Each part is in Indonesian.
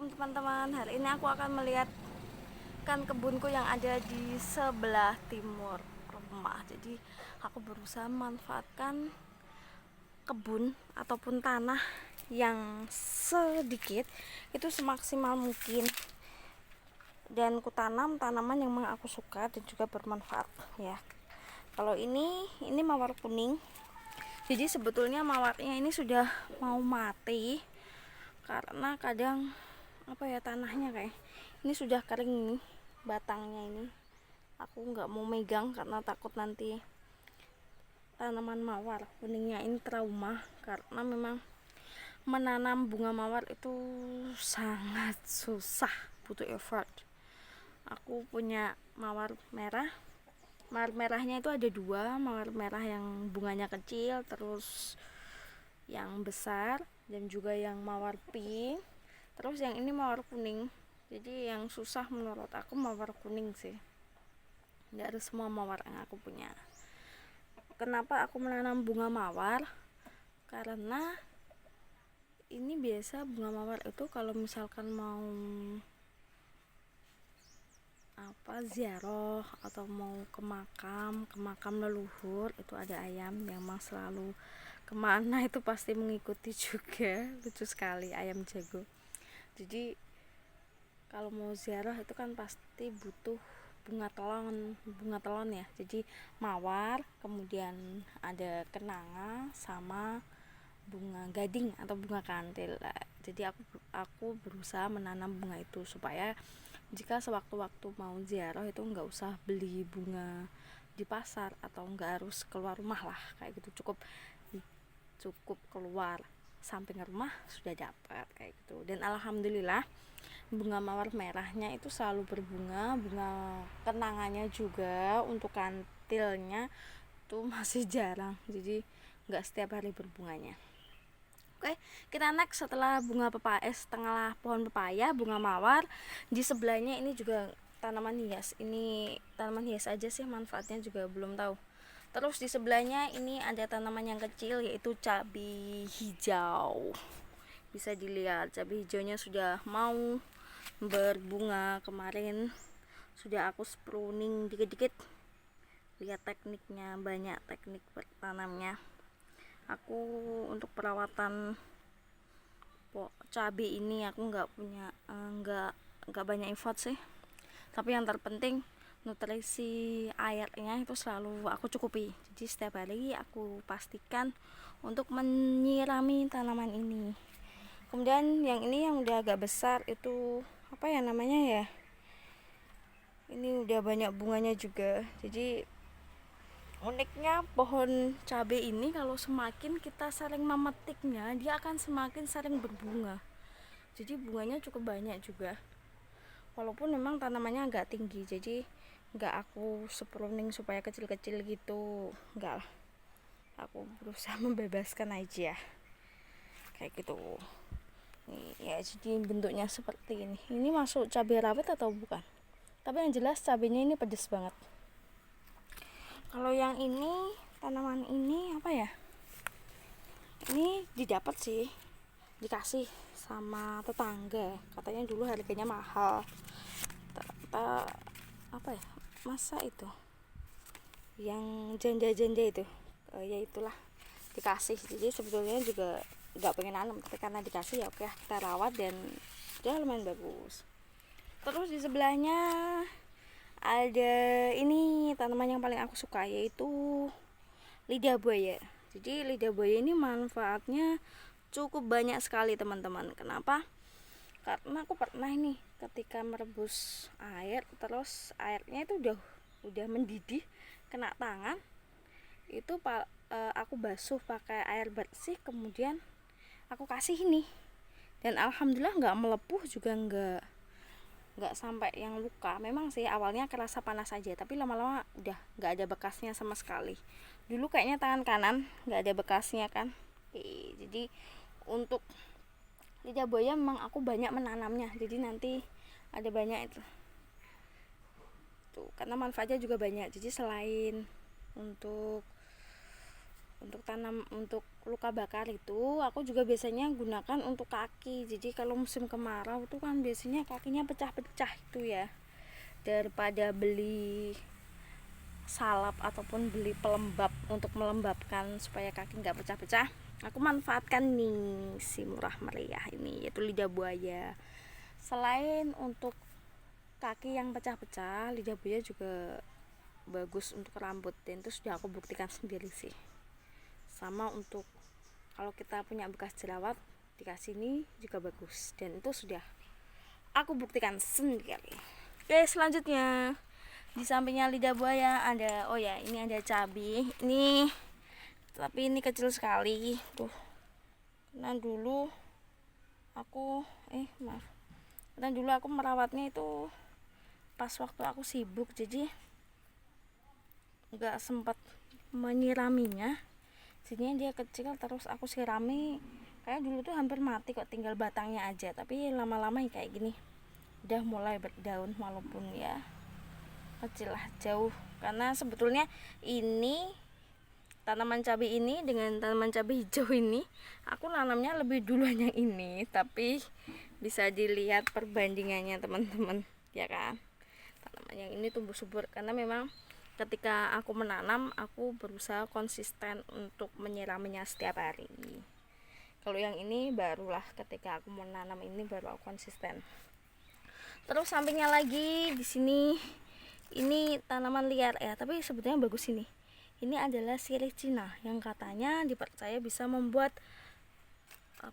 Assalamualaikum teman-teman. Hari ini aku akan melihatkan kebunku yang ada di sebelah timur rumah. Jadi aku berusaha memanfaatkan kebun ataupun tanah yang sedikit itu semaksimal mungkin, dan kutanam tanaman yang memang aku suka dan juga bermanfaat ya. Kalau ini mawar kuning. Jadi sebetulnya mawarnya ini sudah mau mati karena kadang tanahnya kayak ini sudah kering nih batangnya. Ini aku nggak mau megang karena takut nanti tanaman mawar kuningnya ini trauma, karena memang menanam bunga mawar itu sangat susah, butuh effort. Aku punya mawar merah. Mawar merahnya itu ada dua, mawar merah yang bunganya kecil, terus yang besar, dan juga yang mawar pink. Terus yang ini mawar kuning. Jadi yang susah menurut aku mawar kuning sih. Dari semua mawar yang aku punya. Kenapa aku menanam bunga mawar? Karena ini biasa bunga mawar itu kalau misalkan mau ziarah atau mau ke makam leluhur, itu ada ayam yang memang selalu kemana itu pasti mengikuti juga. Lucu sekali ayam jago. Jadi kalau mau ziarah itu kan pasti butuh bunga telon ya. Jadi mawar, kemudian ada kenanga, sama bunga gading atau bunga kantil. Jadi aku berusaha menanam bunga itu supaya jika sewaktu-waktu mau ziarah itu nggak usah beli bunga di pasar atau nggak harus keluar rumah lah kayak gitu. Cukup keluar samping rumah sudah dapat kayak gitu. Dan alhamdulillah bunga mawar merahnya itu selalu berbunga, bunga kenangannya juga untuk kantilnya itu masih jarang, jadi nggak setiap hari berbunganya. Oke, kita next. Setelah bunga pepaya, setengah pohon pepaya, bunga mawar, di sebelahnya ini juga tanaman hias. Ini tanaman hias aja sih, manfaatnya juga belum tahu. Terus di sebelahnya ini ada tanaman yang kecil yaitu cabai hijau. Bisa dilihat cabai hijaunya sudah mau berbunga. Kemarin sudah aku pruning dikit-dikit. Lihat tekniknya, banyak teknik bertanamnya. Aku untuk perawatan cabai ini aku nggak banyak effort sih, tapi yang terpenting nutrisi airnya itu selalu aku cukupi. Jadi setiap hari aku pastikan untuk menyirami tanaman ini. Kemudian yang ini yang udah agak besar itu ini udah banyak bunganya juga. Jadi uniknya pohon cabai ini kalau semakin kita sering memetiknya, dia akan semakin sering berbunga. Jadi bunganya cukup banyak juga. Walaupun memang tanamannya agak tinggi, jadi nggak aku pruning supaya kecil-kecil gitu, nggak lah. Aku berusaha membebaskan aja kayak gitu. Nih, ya jadi bentuknya seperti ini. Ini masuk cabai rawit atau bukan? Tapi yang jelas cabainya ini pedes banget. Kalau yang ini tanaman ini ini didapat sih, dikasih sama tetangga. Katanya dulu harganya mahal. Ternyata masa itu yang janda-janda itu ya itulah dikasih. Jadi sebetulnya juga nggak pengen nanam, tapi karena dikasih ya oke kita rawat dan dia lumayan bagus. Terus di sebelahnya ada ini tanaman yang paling aku suka yaitu lidah buaya. Jadi lidah buaya ini manfaatnya cukup banyak sekali teman-teman. Kenapa? Karena aku pernah ini ketika merebus air, terus airnya itu udah mendidih, kena tangan, itu aku basuh pakai air bersih, kemudian aku kasih ini, dan alhamdulillah nggak melepuh juga, nggak sampai yang luka. Memang sih awalnya kerasa panas aja, tapi lama-lama udah nggak ada bekasnya sama sekali. Dulu kayaknya tangan kanan nggak ada bekasnya kan. Jadi untuk lidah buaya memang aku banyak menanamnya, jadi nanti ada banyak itu tuh, karena manfaatnya juga banyak. Jadi selain untuk untuk tanam untuk luka bakar itu aku juga biasanya gunakan untuk kaki. Jadi kalau musim kemarau tuh kan biasanya kakinya pecah-pecah itu ya, daripada beli salap ataupun beli pelembab untuk melembabkan supaya kaki nggak pecah-pecah, aku manfaatkan nih si murah meriah ini, yaitu lidah buaya. Selain untuk kaki yang pecah-pecah, lidah buaya juga bagus untuk rambut, dan itu sudah aku buktikan sendiri sih. Sama untuk kalau kita punya bekas jerawat, dikasih ini juga bagus, dan itu sudah aku buktikan sendiri. Oke, selanjutnya di sampingnya lidah buaya ada, oh ya, ini ada cabai ini, tapi ini kecil sekali tuh. Karena dulu aku merawatnya itu pas waktu aku sibuk, jadi nggak sempat menyiraminya. Jadinya dia kecil, terus aku sirami, kayak dulu tuh hampir mati kok, tinggal batangnya aja. Tapi lama-lama ya kayak gini udah mulai berdaun, walaupun ya kecil lah, jauh. Karena sebetulnya ini tanaman cabai ini dengan tanaman cabai hijau ini aku nanamnya lebih duluan yang ini, tapi bisa dilihat perbandingannya teman-teman ya kan. Tanaman yang ini tumbuh subur karena memang ketika aku menanam, aku berusaha konsisten untuk menyiraminya setiap hari. Kalau yang ini barulah ketika aku menanam ini baru aku konsisten. Terus sampingnya lagi di sini ini tanaman liar ya, tapi sebetulnya bagus ini. Ini adalah sirih Cina yang katanya dipercaya bisa membuat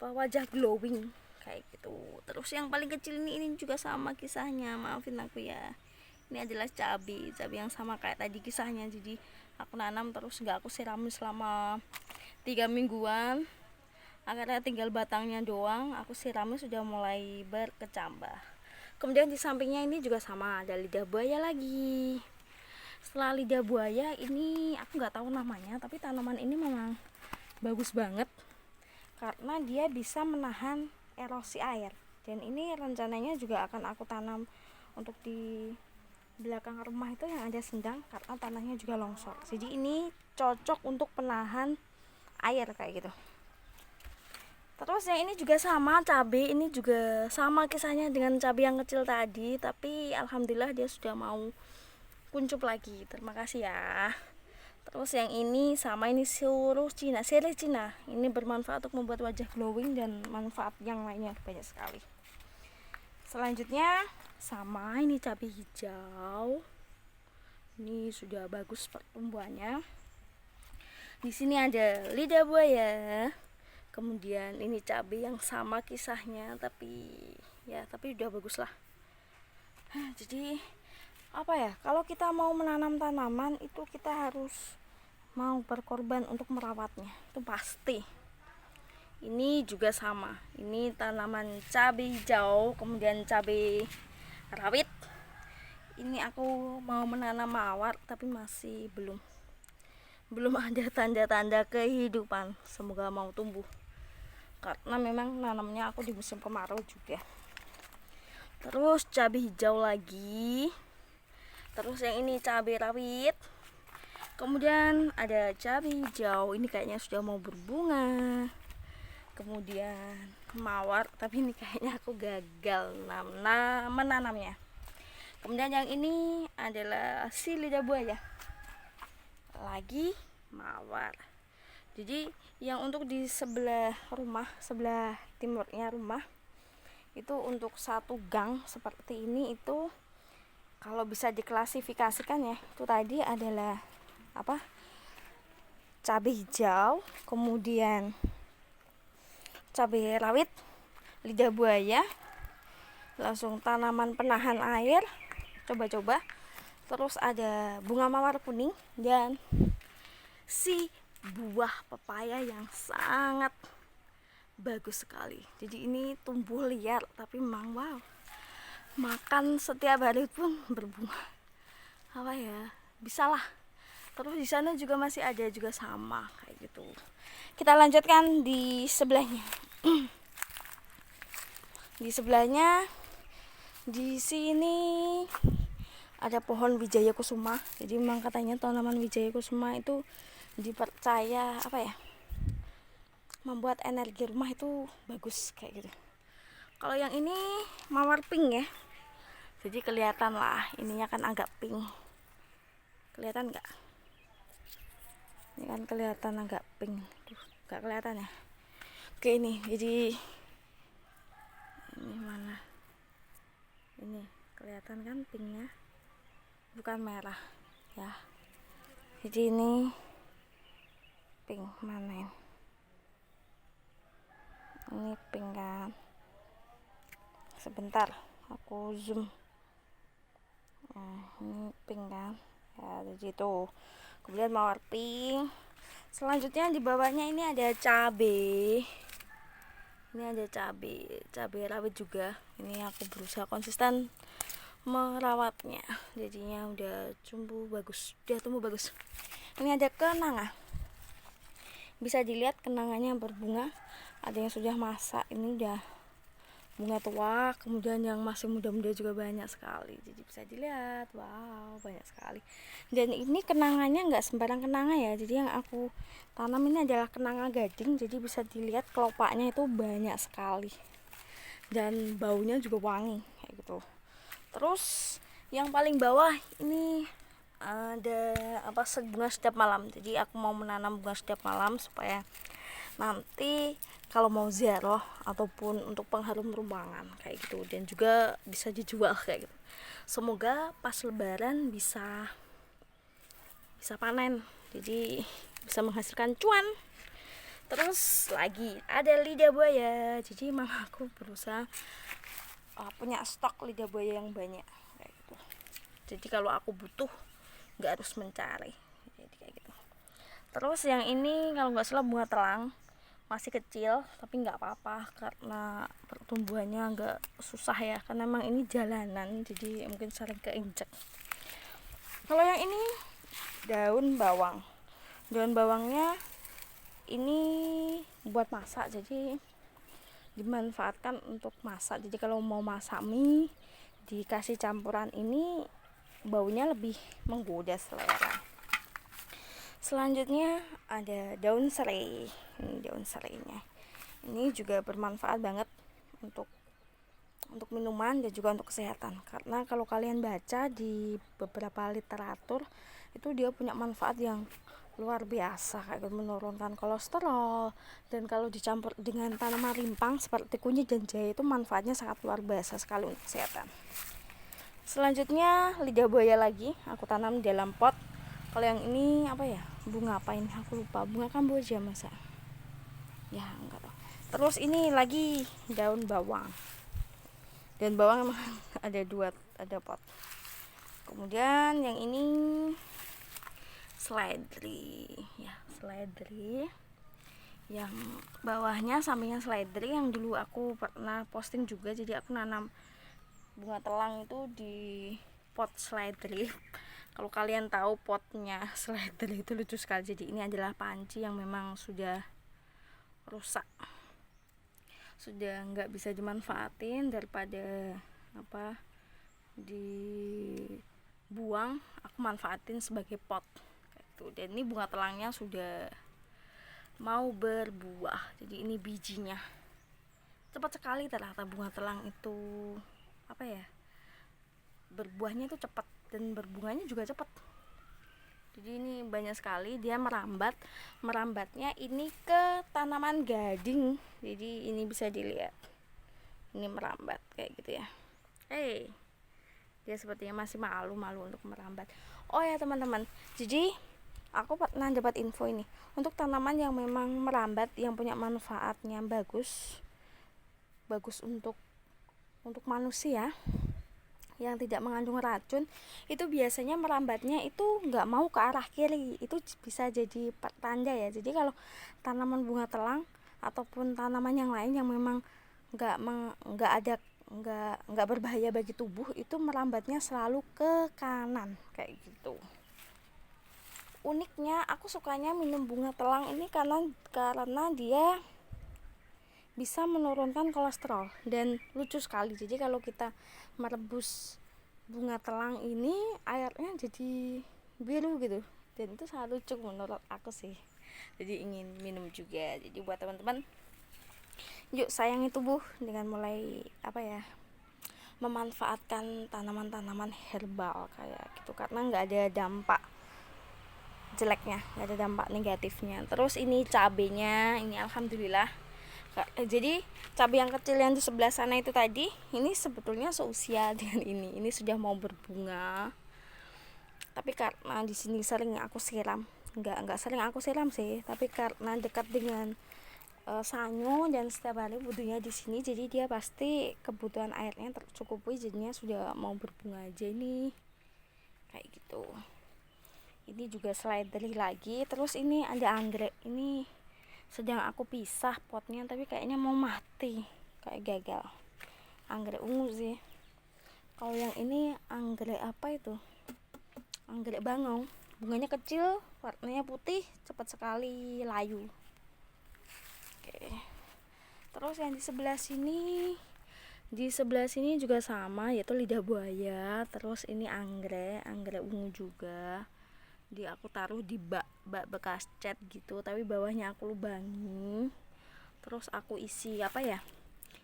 wajah glowing kayak gitu. Terus yang paling kecil ini juga sama kisahnya, maafin aku ya. Ini adalah cabai yang sama kayak tadi kisahnya. Jadi aku nanam terus nggak aku sirami selama 3 mingguan, akhirnya tinggal batangnya doang aku sirami, sudah mulai berkecambah. Kemudian di sampingnya ini juga sama, ada lidah buaya lagi. Setelah lidah buaya ini aku nggak tahu namanya, tapi tanaman ini memang bagus banget karena dia bisa menahan erosi air, dan ini rencananya juga akan aku tanam untuk di belakang rumah itu yang ada sendang, karena tanahnya juga longsor. Jadi ini cocok untuk penahan air kayak gitu. Terus yang ini juga sama, cabai ini juga sama kisahnya dengan cabai yang kecil tadi, tapi alhamdulillah dia sudah mau kuncup lagi. Terima kasih ya. Terus yang ini sama, ini sirih Cina. Ini bermanfaat untuk membuat wajah glowing dan manfaat yang lainnya banyak sekali. Selanjutnya sama, ini cabai hijau. Ini sudah bagus pertumbuhannya. Di sini ada lidah buaya. Kemudian ini cabai yang sama kisahnya, tapi udah bagus lah. Jadi kalau kita mau menanam tanaman itu kita harus mau berkorban untuk merawatnya, itu pasti. Ini juga sama, ini tanaman cabai hijau, kemudian cabai rawit. Ini aku mau menanam mawar tapi masih belum ada tanda-tanda kehidupan. Semoga mau tumbuh karena memang nanamnya aku di musim kemarau juga. Terus cabai hijau lagi. Terus yang ini cabai rawit. Kemudian ada cabai hijau, ini kayaknya sudah mau berbunga. Kemudian mawar, tapi ini kayaknya aku gagal menanamnya. Kemudian yang ini adalah si lidah buaya. Lagi mawar. Jadi yang untuk di sebelah timurnya rumah itu untuk satu gang seperti ini, itu kalau bisa diklasifikasikan ya, itu tadi adalah cabai hijau, kemudian cabai rawit, lidah buaya, langsung tanaman penahan air, coba-coba. Terus ada bunga mawar kuning dan si buah pepaya yang sangat bagus sekali. Jadi ini tumbuh liar tapi memang wow, makan setiap hari pun berbunga. Bisalah. Terus di sana juga masih ada juga sama kayak gitu. Kita lanjutkan di sebelahnya. Di sini ada pohon Wijaya Kusuma. Jadi memang katanya tanaman Wijaya Kusuma itu dipercaya apa ya, membuat energi rumah itu bagus kayak gitu. Kalau yang ini mawar pink ya, jadi kelihatan lah, ininya kan agak pink, kelihatan nggak? Ini kan kelihatan agak pink. Duh, nggak kelihatan ya. Oke, ini jadi ini mana? Ini kelihatan kan pinknya, bukan merah ya. Jadi ini pink mana ini? Ini pink kan. Sebentar, aku zoom. Nah, ini pink kan. Ya, jadi tuh. Kemudian mawar pink. Selanjutnya di bawahnya ini ada cabai. Ini ada cabai rawit juga. Ini aku berusaha konsisten merawatnya. Jadinya udah tumbuh bagus. Ini ada kenanga. Bisa dilihat kenanganya berbunga. Ada yang sudah masak, ini udah bunga tua, kemudian yang masih muda-muda juga banyak sekali. Jadi bisa dilihat, wow, banyak sekali. Dan ini kenangannya nggak sembarang kenanga ya. Jadi yang aku tanam ini adalah kenanga gading. Jadi bisa dilihat kelopaknya itu banyak sekali. Dan baunya juga wangi kayak gitu. Terus yang paling bawah ini ada bunga setiap malam. Jadi aku mau menanam bunga setiap malam supaya nanti kalau mau ziarah ataupun untuk pengharum ruangan kayak gitu, dan juga bisa dijual kayak gitu. Semoga pas lebaran bisa panen, jadi bisa menghasilkan cuan. Terus lagi ada lidah buaya. Jadi emang aku berusaha punya stok lidah buaya yang banyak kayak gitu. Jadi kalau aku butuh nggak harus mencari. Jadi kayak gitu. Terus yang ini kalau nggak salah bunga telang, masih kecil tapi nggak apa-apa karena pertumbuhannya agak susah ya, karena memang ini jalanan jadi mungkin sering keinjek. Kalau yang ini daun bawangnya ini buat masak, jadi dimanfaatkan untuk masak. Jadi kalau mau masak mie dikasih campuran ini, baunya lebih menggoda selera. Selanjutnya ada daun serai. Ini daun serainya. Ini juga bermanfaat banget untuk minuman dan juga untuk kesehatan. Karena kalau kalian baca di beberapa literatur itu dia punya manfaat yang luar biasa, kayak menurunkan kolesterol, dan kalau dicampur dengan tanaman rimpang seperti kunyit dan jahe itu manfaatnya sangat luar biasa sekali untuk kesehatan. Selanjutnya lidah buaya lagi, aku tanam di dalam pot. Kalau yang ini apa ya, bunga apa ini aku lupa, bunga kamboja masa ya, enggak tahu. Terus ini lagi daun bawang emang ada pot. Kemudian yang ini seledri yang bawahnya sampingnya seledri, yang dulu aku pernah posting juga. Jadi aku nanam bunga telang itu di pot seledri. Kalau kalian tahu potnya seledri itu lucu sekali. Jadi ini adalah panci yang memang sudah rusak, sudah nggak bisa dimanfaatin, daripada dibuang, aku manfaatin sebagai pot kayak gitu. Dan ini bunga telangnya sudah mau berbuah. Jadi ini bijinya cepat sekali ternyata. Bunga telang itu berbuahnya itu cepat dan berbunganya juga cepat. Jadi ini banyak sekali dia merambatnya ini ke tanaman gading. Jadi ini bisa dilihat, ini merambat kayak gitu ya. Dia sepertinya masih malu untuk merambat. Oh ya teman-teman, jadi aku pernah dapat info ini untuk tanaman yang memang merambat, yang punya manfaatnya bagus untuk manusia yang tidak mengandung racun, itu biasanya merambatnya itu nggak mau ke arah kiri. Itu bisa jadi pertanda ya. Jadi kalau tanaman bunga telang ataupun tanaman yang lain yang memang nggak berbahaya bagi tubuh, itu merambatnya selalu ke kanan kayak gitu. Uniknya aku sukanya minum bunga telang ini karena dia bisa menurunkan kolesterol dan lucu sekali. Jadi kalau kita merebus bunga telang ini, airnya jadi biru gitu. dan itu sangat lucu menurut aku sih, jadi ingin minum juga. Jadi buat teman-teman, yuk sayangi tubuh dengan mulai memanfaatkan tanaman-tanaman herbal kayak gitu, karena nggak ada dampak jeleknya, nggak ada dampak negatifnya. Terus ini cabenya, ini alhamdulillah. Jadi cabai yang kecil yang di sebelah sana itu tadi, ini sebetulnya seusia dengan ini sudah mau berbunga. Tapi karena di sini sering aku siram, nggak sering aku siram sih, tapi karena dekat dengan sanyu dan setiap hari butuhnya di sini, jadi dia pasti kebutuhan airnya tercukupi, jadinya sudah mau berbunga aja ini kayak gitu. Ini juga slidery lagi. Terus ini ada anggrek, ini sedang aku pisah potnya tapi kayaknya mau mati, kayak gagal. Anggrek ungu sih. Kalau yang ini anggrek apa itu, anggrek bangau, bunganya kecil, warnanya putih, cepat sekali layu. Oke. Terus yang di sebelah sini juga sama, yaitu lidah buaya. Terus ini anggrek ungu juga. Aku taruh di bak bekas cat gitu, tapi bawahnya aku lubangi. Terus aku isi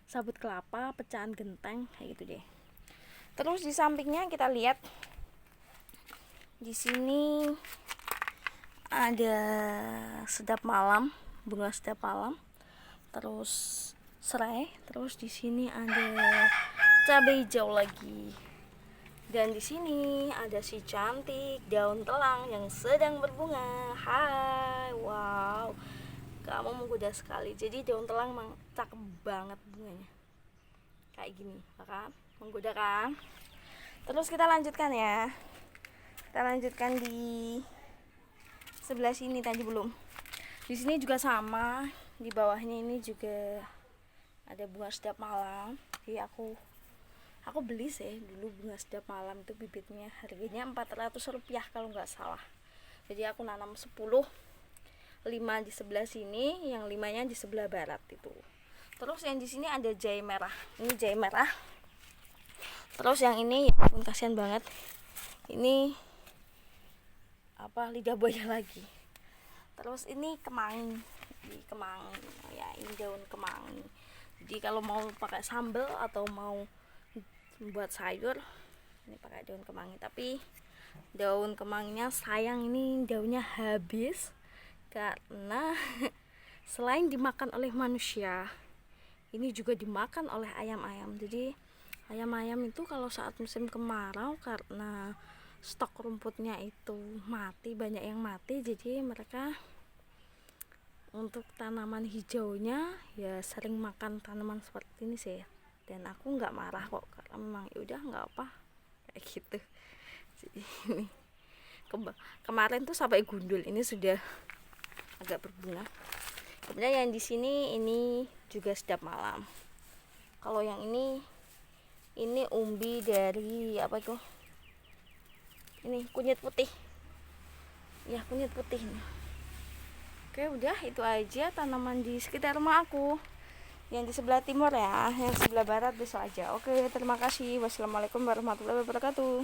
sabut kelapa, pecahan genteng kayak gitu deh. Terus di sampingnya kita lihat di sini ada sedap malam, bunga sedap malam. Terus serai. Terus di sini ada cabai hijau lagi. Dan di sini ada si cantik daun telang yang sedang berbunga. Hai, wow, kamu menggoda sekali. Jadi daun telang emang cakep banget bunganya, kayak gini, kan? Menggoda kan? Terus kita lanjutkan ya. Kita lanjutkan di sebelah sini, tadi belum. Di sini juga sama. Di bawahnya ini juga ada bunga sedap malam. Jadi aku beli sih dulu bunga sedap malam itu, bibitnya harganya Rp400 kalau nggak salah. Jadi aku nanam 10, 5 di sebelah sini, yang 5-nya di sebelah barat itu. Terus yang di sini ada jahe merah, ini jahe merah. Terus yang ini ya ampun kasihan banget, ini lidah buaya lagi. Terus ini kemangi ya, ini daun kemangi. Jadi kalau mau pakai sambal atau mau buat sayur, ini pakai daun kemangi. Tapi daun kemanginya sayang, ini daunnya habis karena selain dimakan oleh manusia, ini juga dimakan oleh ayam-ayam. Jadi ayam-ayam itu kalau saat musim kemarau, karena stok rumputnya itu mati, banyak yang mati, jadi mereka untuk tanaman hijaunya ya sering makan tanaman seperti ini sih. Dan aku nggak marah kok, karena memang yaudah nggak apa kayak gitu. Jadi ini kemarin tuh sampai gundul, ini sudah agak berbunga. Kemudian yang di sini ini juga sedap malam. Kalau yang ini umbi dari ini kunyit putih ya, kunyit putih nih. Oke, udah itu aja tanaman di sekitar rumah aku. Yang di sebelah timur ya, yang sebelah barat besok aja. Oke, terima kasih. Wassalamualaikum warahmatullahi wabarakatuh.